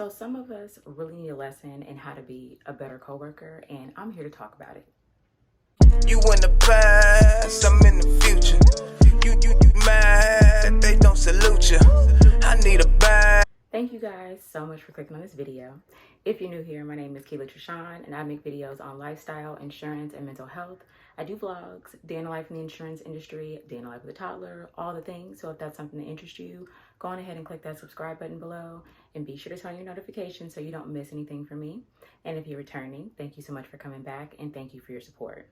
So some of us really need a lesson in how to be a better coworker, and I'm here to talk about it. You in the past, I'm in the future. You mad that they don't salute you. I need a bag. Thank you guys so much for clicking on this video. If you're new here, my name is Keila Trishawn, and I make videos on lifestyle, insurance, and mental health. I do vlogs, day in the life in the insurance industry, day in the life with a toddler, all the things. So if that's something that interests you, go on ahead and click that subscribe button below, and be sure to turn on your notifications so you don't miss anything from me. And if you're returning, thank you so much for coming back, and thank you for your support.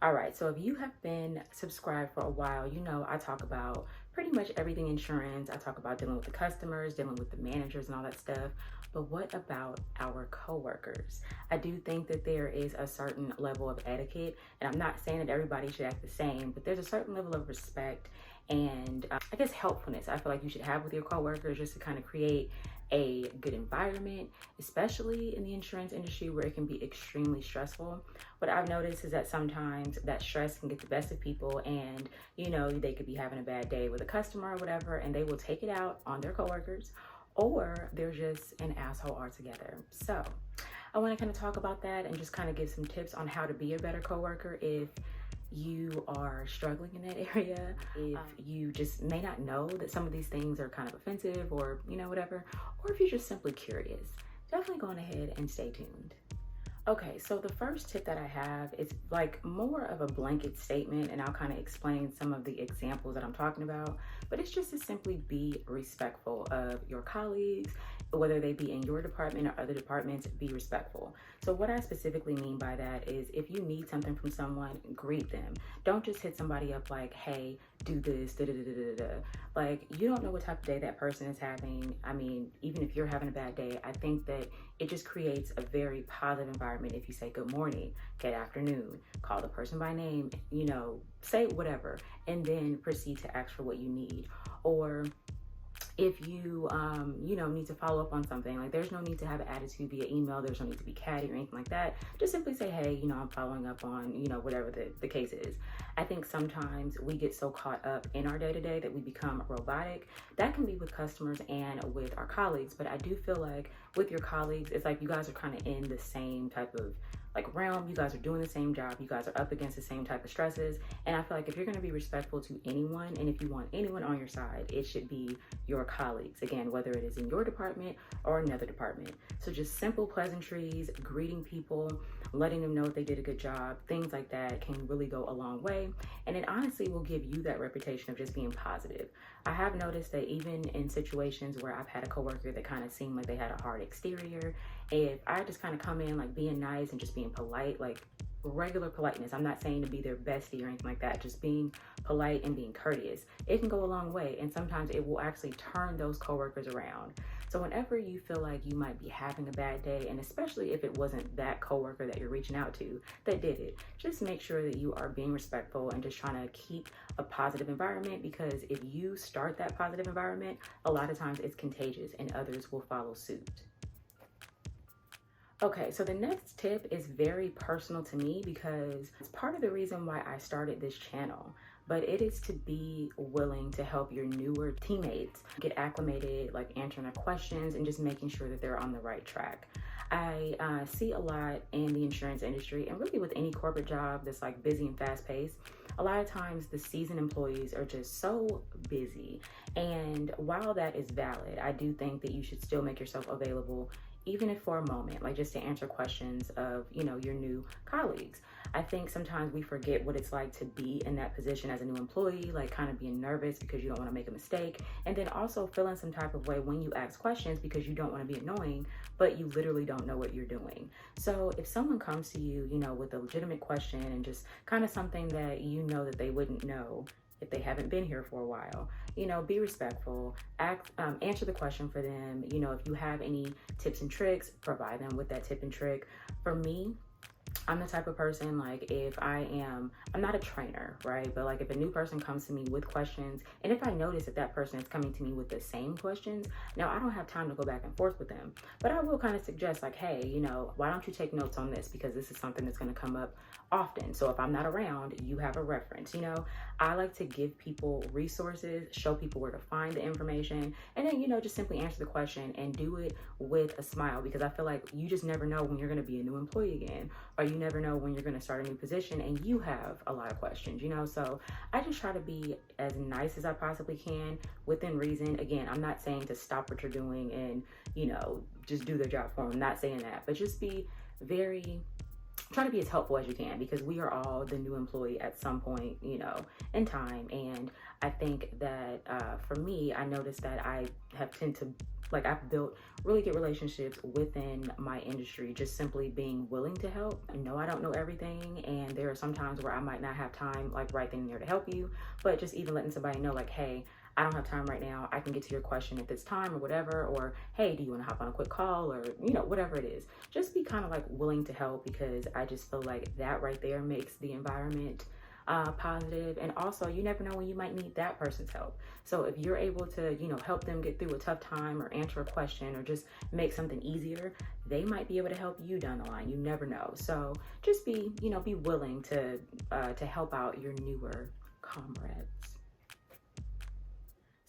All right, so if you have been subscribed for a while, you know I talk about pretty much everything insurance. I talk about dealing with the customers, dealing with the managers and all that stuff. But what about our coworkers? I do think that there is a certain level of etiquette, and I'm not saying that everybody should act the same, but there's a certain level of respect and I guess helpfulness I feel like you should have with your coworkers, just to kind of create a good environment, especially in the insurance industry where it can be extremely stressful. What I've noticed is that sometimes that stress can get the best of people, and you know, they could be having a bad day with a customer or whatever, and they will take it out on their coworkers, or they're just an asshole altogether. So I want to kind of talk about that and just kind of give some tips on how to be a better coworker if you are struggling in that area, if you just may not know that some of these things are kind of offensive, or you know, whatever, or if you're just simply curious. Definitely go on ahead and stay tuned. Okay, so the first tip that I have is like more of a blanket statement, and I'll kind of explain some of the examples that I'm talking about, but it's just to simply be respectful of your colleagues, whether they be in your department or other departments. Be respectful. So what I specifically mean by that is, if you need something from someone, greet them. Don't just hit somebody up like, hey, do this, da da da da da da. Like, you don't know what type of day that person is having. I mean, even if you're having a bad day, I think that it just creates a very positive environment if you say good morning, good afternoon, call the person by name, you know, say whatever, and then proceed to ask for what you need. Or if you, you know, need to follow up on something, like there's no need to have an attitude via email. There's no need to be catty or anything like that. Just simply say, hey, you know, I'm following up on, you know, whatever the case is. I think sometimes we get so caught up in our day-to-day that we become robotic. That can be with customers and with our colleagues, but I do feel like with your colleagues, it's like you guys are kind of in the same type of like realm. You guys are doing the same job. You guys are up against the same type of stresses. And I feel like if you're going to be respectful to anyone, and if you want anyone on your side, it should be your colleagues. Again, whether it is in your department or another department. So just simple pleasantries, greeting people, letting them know if they did a good job, things like that can really go a long way. And it honestly will give you that reputation of just being positive. I have noticed that even in situations where I've had a coworker that kind of seemed like they had a hard exterior, if I just kind of come in like being nice and just being polite, like regular politeness, I'm not saying to be their bestie or anything like that, just being polite and being courteous, it can go a long way, and sometimes it will actually turn those coworkers around. So whenever you feel like you might be having a bad day, and especially if it wasn't that coworker that you're reaching out to that did it, just make sure that you are being respectful and just trying to keep a positive environment, because if you start that positive environment, a lot of times it's contagious and others will follow suit. Okay, so the next tip is very personal to me because it's part of the reason why I started this channel, but it is to be willing to help your newer teammates get acclimated, like answering their questions and just making sure that they're on the right track. I see a lot in the insurance industry, and really with any corporate job that's like busy and fast paced. A lot of times the seasoned employees are just so busy, and while that is valid, I do think that you should still make yourself available, even if for a moment, like just to answer questions of, you know, your new colleagues. I think sometimes we forget what it's like to be in that position as a new employee, like kind of being nervous because you don't want to make a mistake, and then also feeling some type of way when you ask questions because you don't want to be annoying, but you literally don't know what you're doing. So if someone comes to you, you know, with a legitimate question and just kind of something that you know that they wouldn't know if they haven't been here for a while, you know, be respectful, answer the question for them. You know, if you have any tips and tricks, provide them with that tip and trick. For me, I'm the type of person, like, if I'm not a trainer, right? But like if a new person comes to me with questions, and if I notice that that person is coming to me with the same questions, now I don't have time to go back and forth with them, but I will kind of suggest like, hey, why don't you take notes on this? Because this is something that's going to come up often. So if I'm not around, you have a reference. I like to give people resources, show people where to find the information, and then, just simply answer the question and do it with a smile, because I feel like you just never know when you're going to be a new employee again, or you never know when you're going to start a new position and you have a lot of questions, so I just try to be as nice as I possibly can within reason. Again, I'm not saying to stop what you're doing and just do their job for them. I'm not saying that, but just try to be as helpful as you can, because we are all the new employee at some point, in time. And I think that for me, I noticed that I've built really good relationships within my industry, just simply being willing to help. I know I don't know everything, and there are some times where I might not have time, like right then and there, to help you, but just even letting somebody know, like, hey, I don't have time right now, I can get to your question at this time or whatever, or hey, do you want to hop on a quick call, or whatever it is. Just be kind of like willing to help, because I just feel like that right there makes the environment positive. And also, you never know when you might need that person's help. So if you're able to help them get through a tough time, or answer a question, or just make something easier, they might be able to help you down the line. You never know. So just be willing to help out your newer comrades.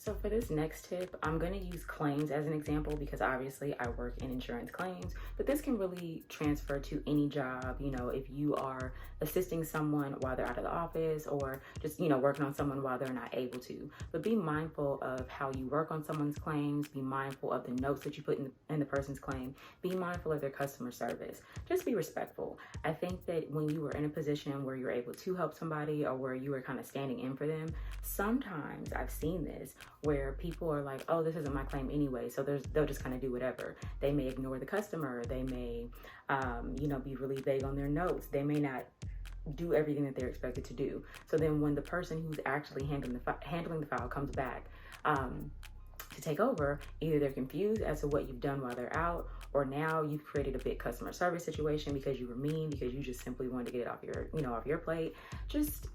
So for this next tip, I'm going to use claims as an example, because obviously I work in insurance claims, but this can really transfer to any job. If you are assisting someone while they're out of the office, or just, working on someone while they're not able to. But be mindful of how you work on someone's claims. Be mindful of the notes that you put in the person's claim. Be mindful of their customer service. Just be respectful. I think that when you were in a position where you're able to help somebody, or where you were kind of standing in for them, sometimes I've seen this where people are like, oh, this isn't my claim anyway, so they'll just kind of do whatever. They may ignore the customer. They may, be really vague on their notes. They may not do everything that they're expected to do. So then when the person who's actually handling the file comes back to take over, either they're confused as to what you've done while they're out, or now you've created a big customer service situation because you were mean, because you just simply wanted to get it off your plate. Just,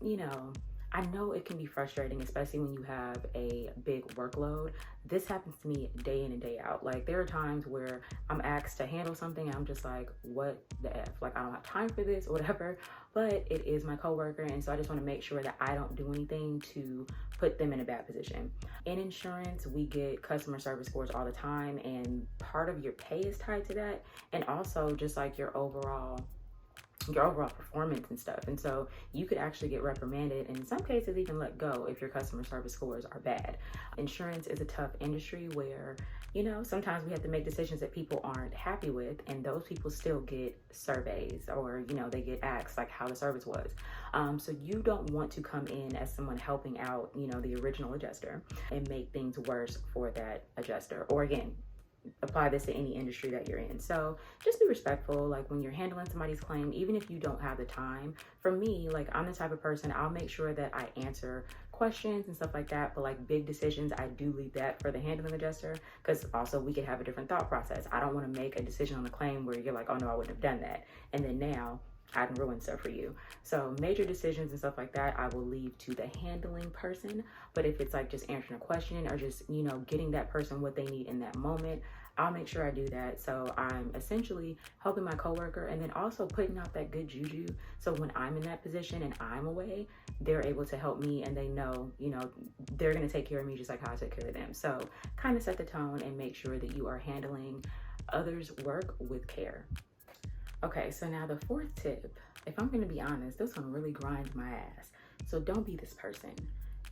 I know it can be frustrating, especially when you have a big workload. This happens to me day in and day out. Like, there are times where I'm asked to handle something and I'm just like, what the F? Like, I don't have time for this or whatever, but it is my coworker. And so I just want to make sure that I don't do anything to put them in a bad position. In insurance, we get customer service scores all the time, and part of your pay is tied to that. And also just like your overall performance and stuff. And so you could actually get reprimanded, and in some cases even let go, if your customer service scores are bad. Insurance is a tough industry where, sometimes we have to make decisions that people aren't happy with, and those people still get surveys, or, they get asked like how the service was. So you don't want to come in as someone helping out, the original adjuster, and make things worse for that adjuster. Or again, apply this to any industry that you're in. So just be respectful, like when you're handling somebody's claim, even if you don't have the time. For me, like, I'm the type of person, I'll make sure that I answer questions and stuff like that, but like big decisions, I do leave that for the handling adjuster, because also we could have a different thought process. I don't want to make a decision on the claim where you're like, oh no, I wouldn't have done that, and then now I can ruin stuff for you. So major decisions and stuff like that, I will leave to the handling person. But if it's like just answering a question, or just, getting that person what they need in that moment, I'll make sure I do that. So I'm essentially helping my coworker, and then also putting out that good juju. So when I'm in that position and I'm away, they're able to help me, and they know, they're going to take care of me just like how I took care of them. So kind of set the tone and make sure that you are handling others' work with care. Okay, so now the fourth tip, if I'm going to be honest, this one really grinds my ass. So don't be this person.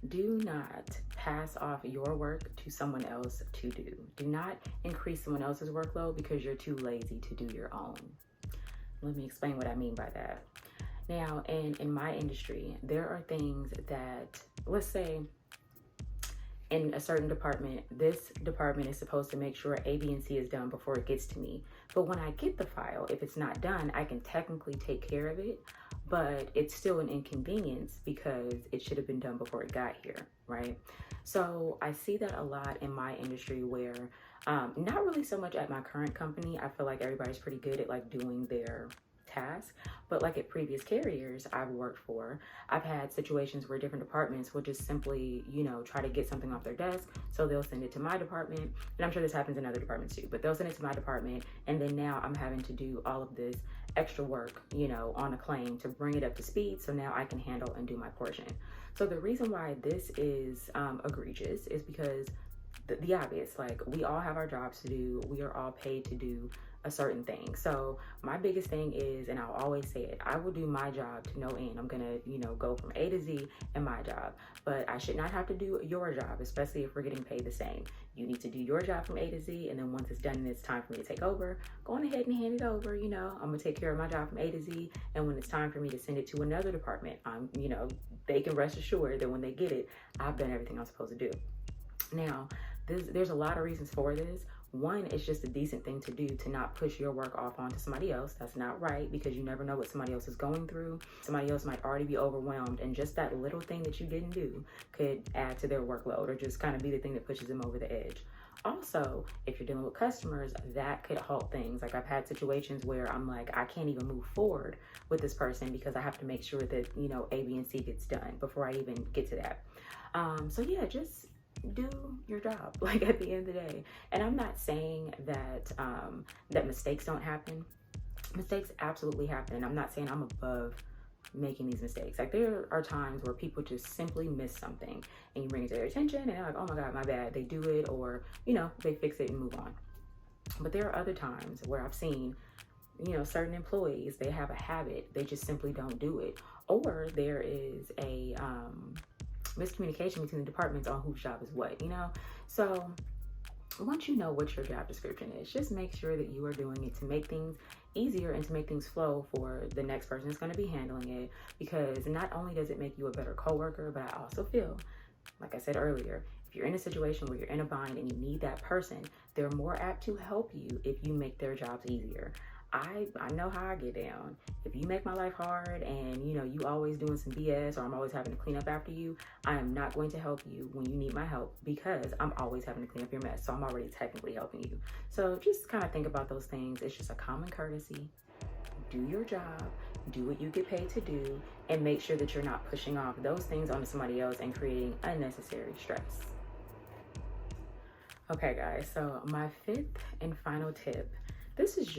Do not pass off your work to someone else to do. Do not increase someone else's workload because you're too lazy to do your own. Let me explain what I mean by that. Now, in my industry, there are things that, let's say, in a certain department, this department is supposed to make sure A, B, and C is done before it gets to me. But when I get the file, if it's not done, I can technically take care of it, but it's still an inconvenience because it should have been done before it got here, right? So I see that a lot in my industry where, not really so much at my current company. I feel like everybody's pretty good at like doing their task. But like at previous carriers I've worked for, I've had situations where different departments will just simply, try to get something off their desk. So they'll send it to my department, and I'm sure this happens in other departments too, but they'll send it to my department, and then now I'm having to do all of this extra work, on a claim to bring it up to speed so now I can handle and do my portion. So the reason why this is egregious is because the obvious, like, we all have our jobs to do. We are all paid to do a certain thing. So my biggest thing is, and I'll always say it, I will do my job to no end. I'm gonna, go from A to Z in my job, but I should not have to do your job, especially if we're getting paid the same. You need to do your job from A to Z, and then once it's done and it's time for me to take over, go on ahead and hand it over. I'm gonna take care of my job from A to Z, and when it's time for me to send it to another department, they can rest assured that when they get it, I've done everything I'm supposed to do. Now, there's a lot of reasons for this. One, it's just a decent thing to do to not push your work off onto somebody else. That's not right, because you never know what somebody else is going through. Somebody else might already be overwhelmed, and just that little thing that you didn't do could add to their workload or just kind of be the thing that pushes them over the edge. Also, if you're dealing with customers, that could halt things. Like, I've had situations where I'm like, I can't even move forward with this person because I have to make sure that, A, B, and C gets done before I even get to that. So yeah, just do your job, like, at the end of the day. And I'm not saying that that mistakes don't happen. Mistakes absolutely happen, and I'm not saying I'm above making these mistakes. Like, there are times where people just simply miss something, and you bring it to their attention, and they're like, oh my god, my bad. They do it, or they fix it and move on. But there are other times where I've seen certain employees, they have a habit, they just simply don't do it, or there is a miscommunication between the departments on whose job is what. So once you know what your job description is, just make sure that you are doing it to make things easier and to make things flow for the next person that's going to be handling it. Because not only does it make you a better coworker, but I also feel, like I said earlier, if you're in a situation where you're in a bind and you need that person, they're more apt to help you if you make their jobs easier. I know how I get down. If you make my life hard and you always doing some BS, or I'm always having to clean up after you, I am not going to help you when you need my help, because I'm always having to clean up your mess. So I'm already technically helping you. So just kind of think about those things. It's just a common courtesy. Do your job, do what you get paid to do, and make sure that you're not pushing off those things onto somebody else and creating unnecessary stress. Okay guys, so my fifth and final tip, this is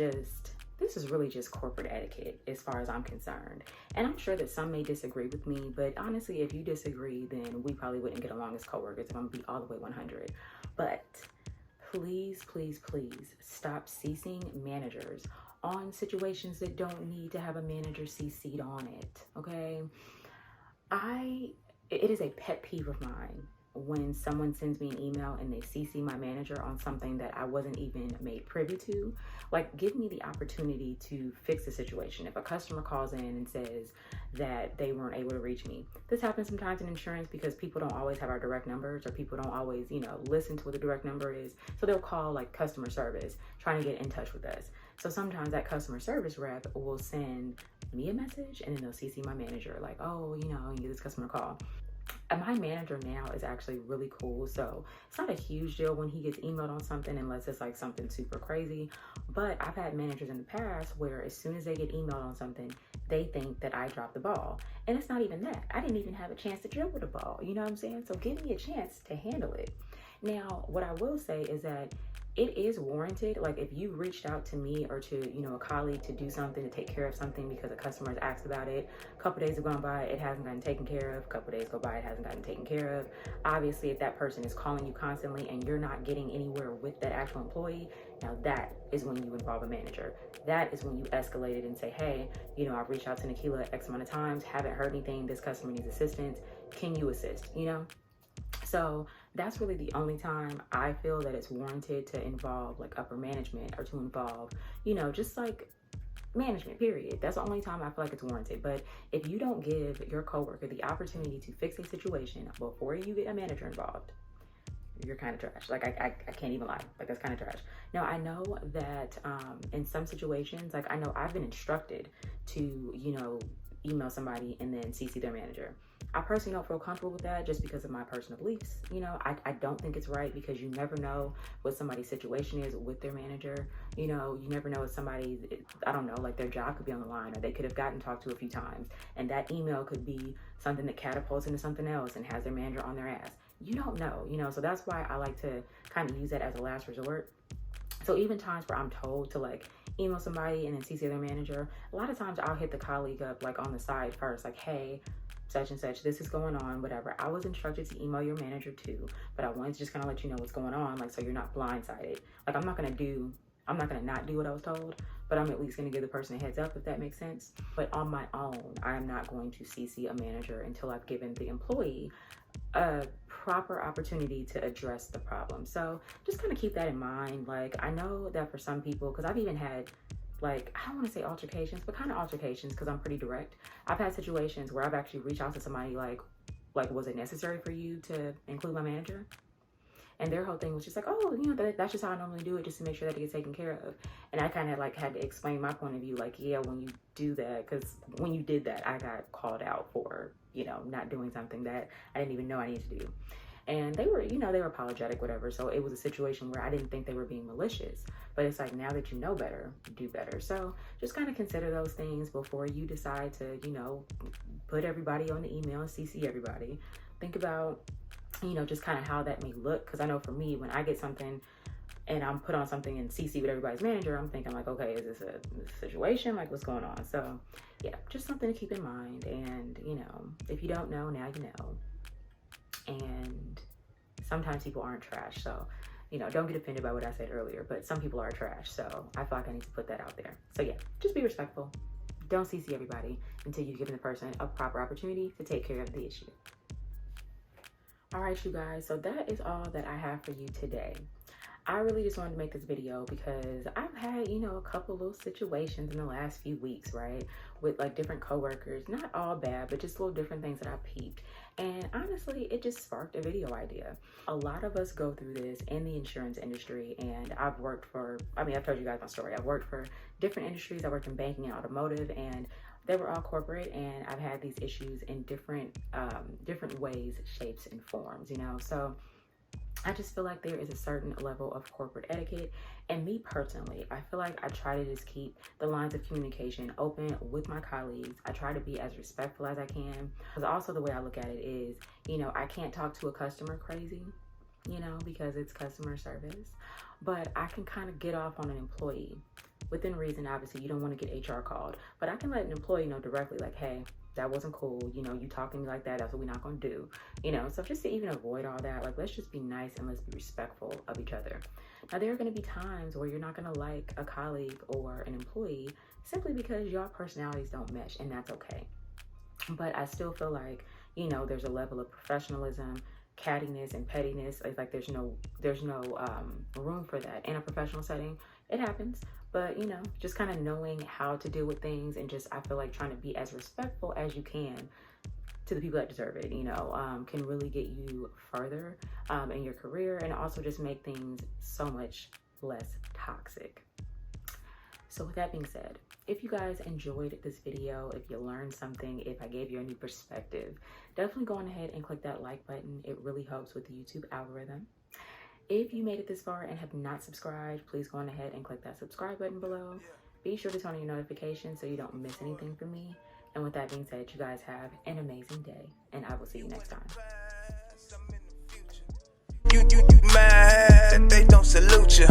really just corporate etiquette as far as I'm concerned. And I'm sure that some may disagree with me, but honestly, if you disagree, then we probably wouldn't get along as coworkers if I'm gonna be all the way 100. But please, please, please stop CCing managers on situations that don't need to have a manager CC'd on it, okay? It is a pet peeve of mine when someone sends me an email and they CC my manager on something that I wasn't even made privy to. Like, give me the opportunity to fix the situation. If a customer calls in and says that they weren't able to reach me, this happens sometimes in insurance because people don't always have our direct numbers, or people don't always, listen to what the direct number is. So they'll call like customer service trying to get in touch with us. So sometimes that customer service rep will send me a message and then they'll CC my manager like, oh, you get this customer call. And my manager now is actually really cool, so it's not a huge deal when he gets emailed on something unless it's like something super crazy. But I've had managers in the past where as soon as they get emailed on something, they think that I dropped the ball. And it's not even that. I didn't even have a chance to dribble the ball, you know what I'm saying? So give me a chance to handle it. Now, what I will say is that it is warranted. Like, if you reached out to me or to, a colleague to do something, to take care of something because a customer has asked about it, a couple days have gone by, it hasn't gotten taken care of, a couple days go by, it hasn't gotten taken care of. Obviously, if that person is calling you constantly and you're not getting anywhere with that actual employee, now that is when you involve a manager. That is when you escalate it and say, hey, I've reached out to Nikila X amount of times, haven't heard anything, this customer needs assistance, can you assist, So that's really the only time I feel that it's warranted to involve like upper management, or to involve, just like management, period. That's the only time I feel like it's warranted. But if you don't give your coworker the opportunity to fix a situation before you get a manager involved, you're kind of trash. Like, I can't even lie. Like, that's kind of trash. Now, I know that in some situations, like, I know I've been instructed to, email somebody and then CC their manager. I personally don't feel comfortable with that just because of my personal beliefs. You know, I don't think it's right because you never know what somebody's situation is with their manager. You know, you never know if somebody, I don't know, like their job could be on the line, or they could have gotten talked to a few times, and that email could be something that catapults into something else and has their manager on their ass. You don't know, you know, so that's why I like to kind of use that as a last resort. So even times where I'm told to like email somebody and then CC their manager, a lot of times I'll hit the colleague up like on the side first, like, hey, such and such, this is going on, whatever. I was instructed to email your manager too, but I wanted to just kind of let you know what's going on, like, so you're not blindsided. Like, I'm not gonna not do what I was told, but I'm at least gonna give the person a heads up, if that makes sense. But on my own, I am not going to CC a manager until I've given the employee a proper opportunity to address the problem. So just kind of keep that in mind. Like, I know that for some people, because I've even had, like, I don't want to say altercations, but kind of altercations, because I'm pretty direct. I've had situations where I've actually reached out to somebody like, was it necessary for you to include my manager? And their whole thing was just like, oh, you know, that's just how I normally do it, just to make sure that it gets taken care of. And I kind of like had to explain my point of view, like, yeah, when you do that, because when you did that, I got called out for, you know, not doing something that I didn't even know I needed to do. And they were, you know, they were apologetic, whatever. So it was a situation where I didn't think they were being malicious. But it's like, now that you know better, do better. So just kind of consider those things before you decide to, you know, put everybody on the email and CC everybody. Think about, you know, just kind of how that may look. Because I know for me, when I get something and I'm put on something in CC with everybody's manager, I'm thinking like, okay, is this a situation? Like, what's going on? So yeah, just something to keep in mind. And, you know, if you don't know, now you know. And sometimes people aren't trash, so, you know, don't get offended by what I said earlier, but some people are trash, so I feel like I need to put that out there. So yeah, just be respectful. Don't CC everybody until you've given the person a proper opportunity to take care of the issue. All right, you guys, so that is all that I have for you today. I really just wanted to make this video because I've had, you know, a couple little situations in the last few weeks, right? With like different coworkers, not all bad, but just little different things that I peeped. And honestly, it just sparked a video idea. A lot of us go through this in the insurance industry, and I've worked for, I mean, I've told you guys my story. I've worked for different industries. I worked in banking and automotive, and they were all corporate, and I've had these issues in different ways, shapes, and forms, you know? So I just feel like there is a certain level of corporate etiquette, and me personally, I feel like I try to just keep the lines of communication open with my colleagues. I try to be as respectful as I can, because also the way I look at it is, you know, I can't talk to a customer crazy, you know, because it's customer service, but I can kind of get off on an employee within reason. Obviously, you don't want to get HR called, but I can let an employee know directly, like, hey, that wasn't cool, you know, you talking to me like that, that's what we're not gonna do, you know? So just to even avoid all that, like, let's just be nice and let's be respectful of each other. Now, there are gonna be times where you're not gonna like a colleague or an employee simply because your personalities don't mesh, and that's okay. But I still feel like, you know, there's a level of professionalism, cattiness, and pettiness. It's like there's no room for that in a professional setting. It happens, but, you know, just kind of knowing how to deal with things, and just, I feel like trying to be as respectful as you can to the people that deserve it, you know, can really get you further in your career, and also just make things so much less toxic. So with that being said, if you guys enjoyed this video, if you learned something, if I gave you a new perspective, definitely go on ahead and click that like button. It really helps with the YouTube algorithm. If you made it this far and have not subscribed, please go on ahead and click that subscribe button below. Be sure to turn on your notifications so you don't miss anything from me. And with that being said, you guys have an amazing day, and I will see you next time. You mad that they don't salute you.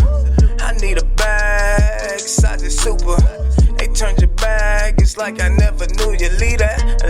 I need a bag, size is super. They turned your bag, it's like I never knew you. Leave that.